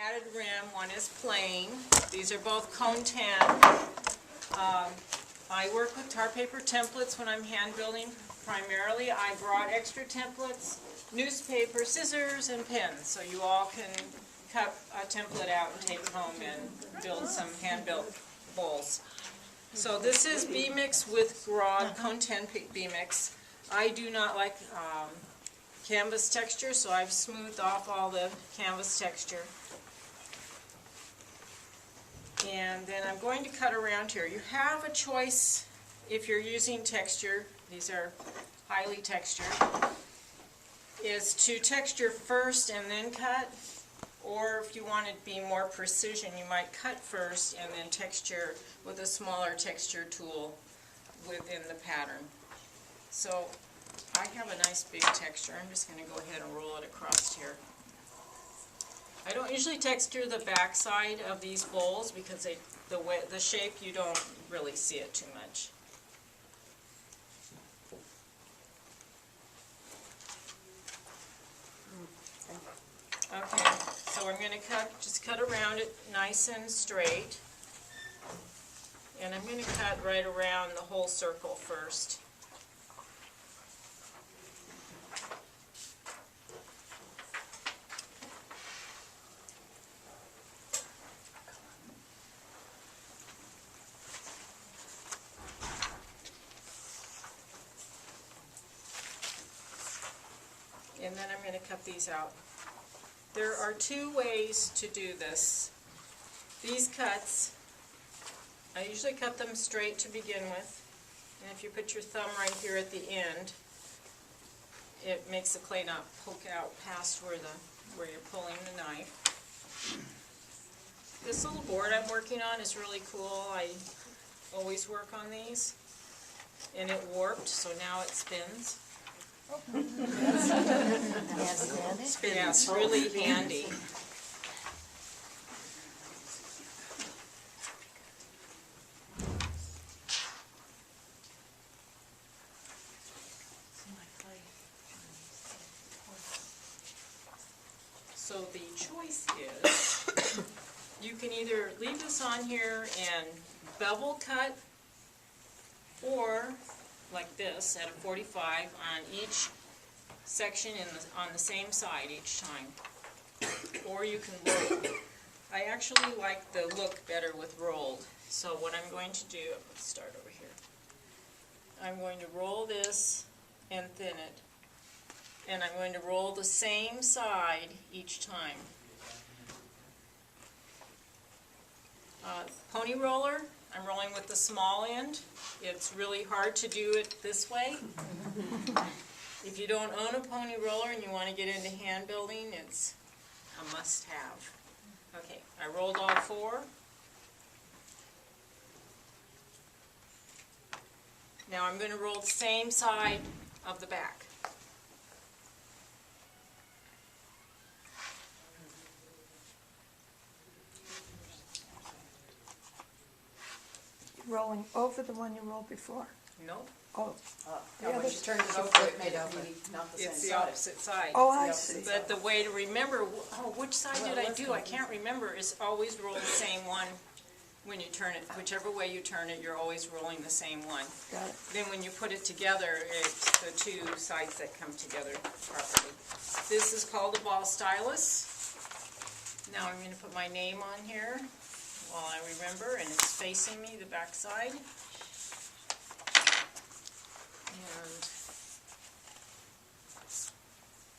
padded rim, one is plain. These are both cone 10. I work with tar paper templates when I'm hand building primarily. I brought extra templates, newspaper, scissors, and pens, so you all can cut a template out and take it home and build some hand-built bowls. So this is B-mix with Grog, cone 10 B-mix. I do not like canvas texture, so I've smoothed off all the canvas texture. And then I'm going to cut around here. You have a choice if you're using texture. These are highly textured. Is to texture first and then cut, or if you want to be more precision, you might cut first and then texture with a smaller texture tool within the pattern. So I have a nice big texture. I'm just going to go ahead and roll it across here. I don't usually texture the back side of these bowls because the shape, you don't really see it too much. Okay, so I'm going to just cut around it nice and straight. And I'm going to cut right around the whole circle first. And then I'm going to cut these out. There are two ways to do this. These cuts, I usually cut them straight to begin with. And if you put your thumb right here at the end, it makes the clay not poke out past where you're pulling the knife. This little board I'm working on is really cool. I always work on these. And it warped, so now it spins. Yeah, it's really handy. So the choice is, you can either leave this on here and bevel cut, or like this at a 45 on each section on the same side each time. Or you can roll. I actually like the look better with rolled. So what I'm going to do, let's start over here. I'm going to roll this and thin it. And I'm going to roll the same side each time. Pony roller, I'm rolling with the small end. It's really hard to do it this way. If you don't own a pony roller and you want to get into hand building, it's a must-have. Okay, I rolled all four. Now I'm going to roll the same side of the back. Rolling over the one you rolled before? Nope. Oh, No, when you turned it over, it made it not the same It's the side. opposite side. oh, I see. But the way to remember, which side did I do? I can't remember. Is always roll the same one when you turn it. Whichever way you turn it, you're always rolling the same one. Got it. Then when you put it together, it's the two sides that come together properly. This is called a ball stylus. Now I'm going to put my name on here while I remember, and it's facing me, the back side.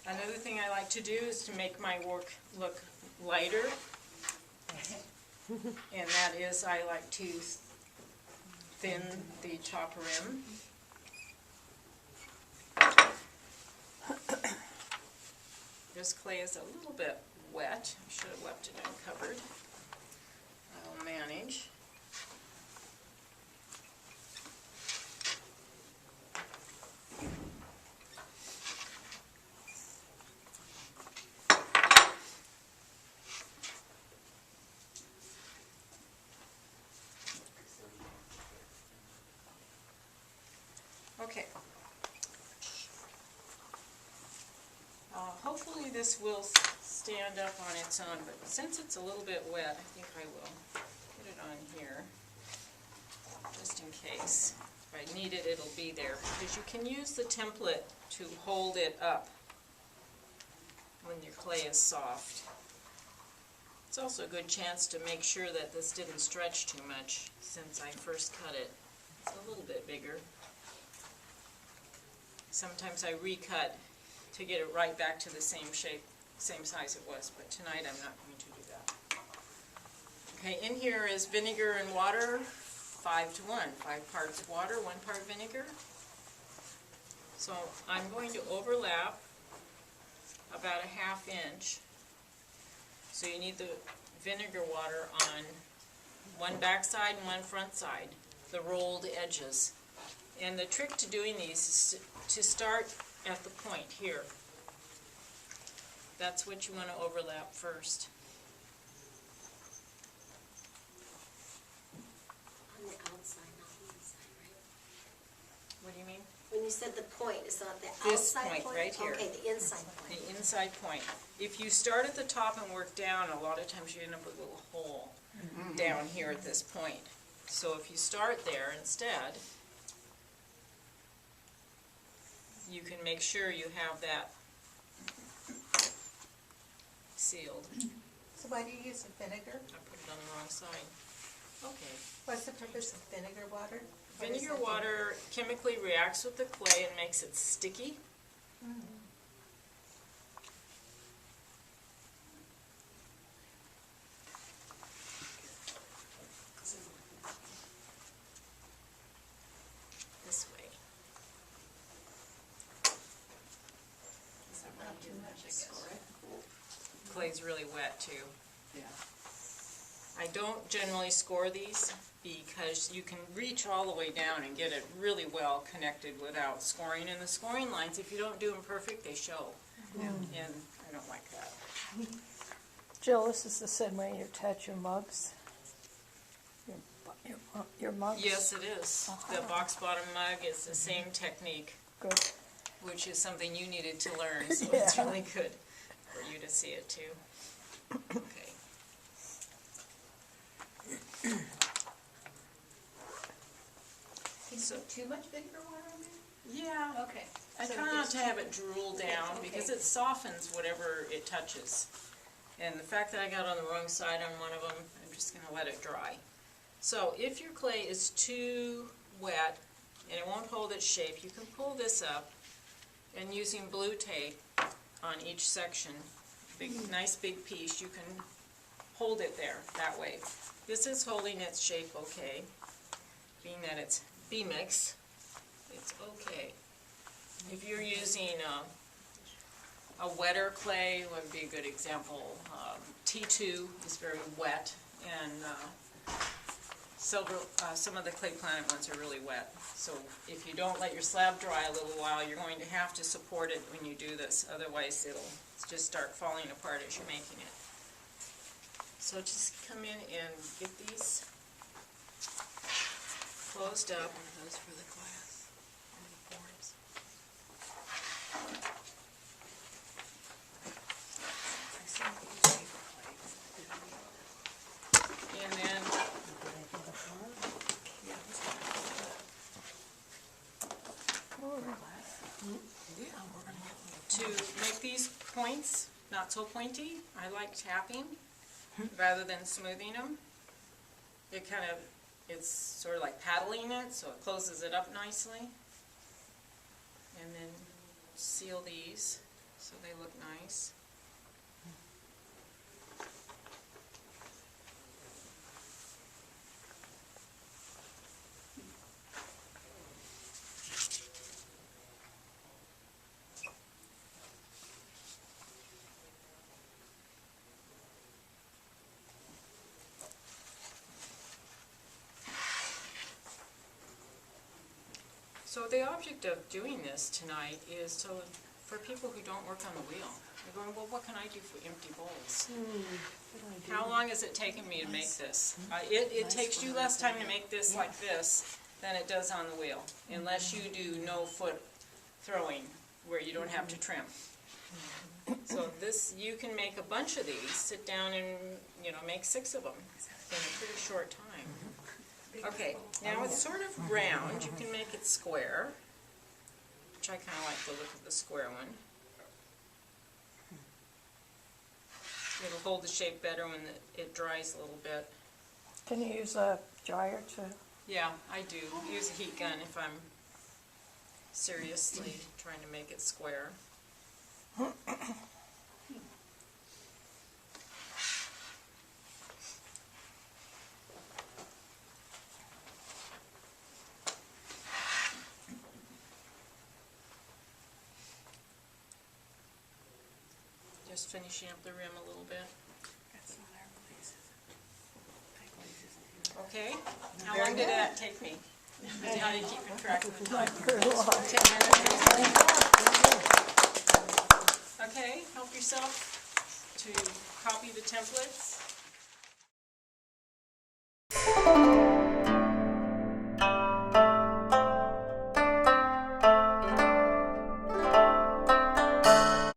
And another thing I like to do is to make my work look lighter. And that is, I like to thin the top rim. This clay is a little bit wet. I should have left it uncovered. I'll manage. Okay. Hopefully this will stand up on its own, but since it's a little bit wet, I think I will put it on here, just in case. If I need it, it'll be there, because you can use the template to hold it up when your clay is soft. It's also a good chance to make sure that this didn't stretch too much since I first cut it. It's a little bit bigger. Sometimes I recut to get it right back to the same shape, same size it was, but tonight I'm not going to do that. Okay, in here is vinegar and water, 5 to 1. 5 parts water, 1 part vinegar. So I'm going to overlap about a 1/2 inch. So you need the vinegar water on one back side and one front side, the rolled edges. And the trick to doing these is to start at the point here. That's what you want to overlap first. On the outside, not the inside, right? What do you mean? When you said the point, it's not the This outside point point? right here. Okay, the inside point. The inside point. If you start at the top and work down, a lot of times you end up with a little hole down here at this point. So if you start there instead, you can make sure you have that sealed. So why do you use the vinegar? I put it on the wrong side. Okay. What's the purpose of vinegar water? What is Vinegar that? water chemically reacts with the clay and makes it sticky. This way. Not too much, I guess. Clay's really wet too. Yeah. I don't generally score these because you can reach all the way down and get it really well connected without scoring. And the scoring lines, if you don't do them perfect, they show. And I don't like that. Jill, this is the same way you attach your mugs? Your mugs? Yes, it is. The box bottom mug is the same technique, Good. which is something you needed to learn, so it's Yeah. really good for you to see it too. Okay. Can you put too much vinegar water on there? Yeah. Okay. I So try not just to have it drool down because it softens whatever it touches. And the fact that I got on the wrong side on one of them, I'm just going to let it dry. So if your clay is too wet and it won't hold its shape, you can pull this up and using blue tape on each section, nice big piece, you can hold it there that way. This is holding its shape okay. Being that it's B-mix, it's okay. If you're using a wetter clay, would be a good example. T2 is very wet, and some of the clay planet ones are really wet. So if you don't let your slab dry a little while, you're going to have to support it when you do this. Otherwise, it'll just start falling apart as you're making it. So just come in and get these closed up. Those for the class and the forms. And then to make these points not so pointy, I like tapping rather than smoothing them. It kind of, it's sort of like paddling it, so it closes it up nicely. And then seal these so they look nice. So the object of doing this tonight is to, for people who don't work on the wheel. They're going, well, what can I do for empty bowls? How long has it taken me to make this? It takes you less time to make this like this than it does on the wheel, unless you do no foot throwing where you don't have to trim. So this, you can make a bunch of these, sit down and, make 6 of them in a pretty short time. Okay, now it's sort of round, you can make it square, which I kinda like the look of the square one. It'll hold the shape better when it dries a little bit. Can you use a dryer to, Yeah, I do. Use a heat gun if I'm seriously trying to make it square. Just finishing up the rim a little bit. That's not our place. Okay, how long did that take me? How are you keeping track of the time? pretty long? 10 minutes. Okay, help yourself to copy the templates.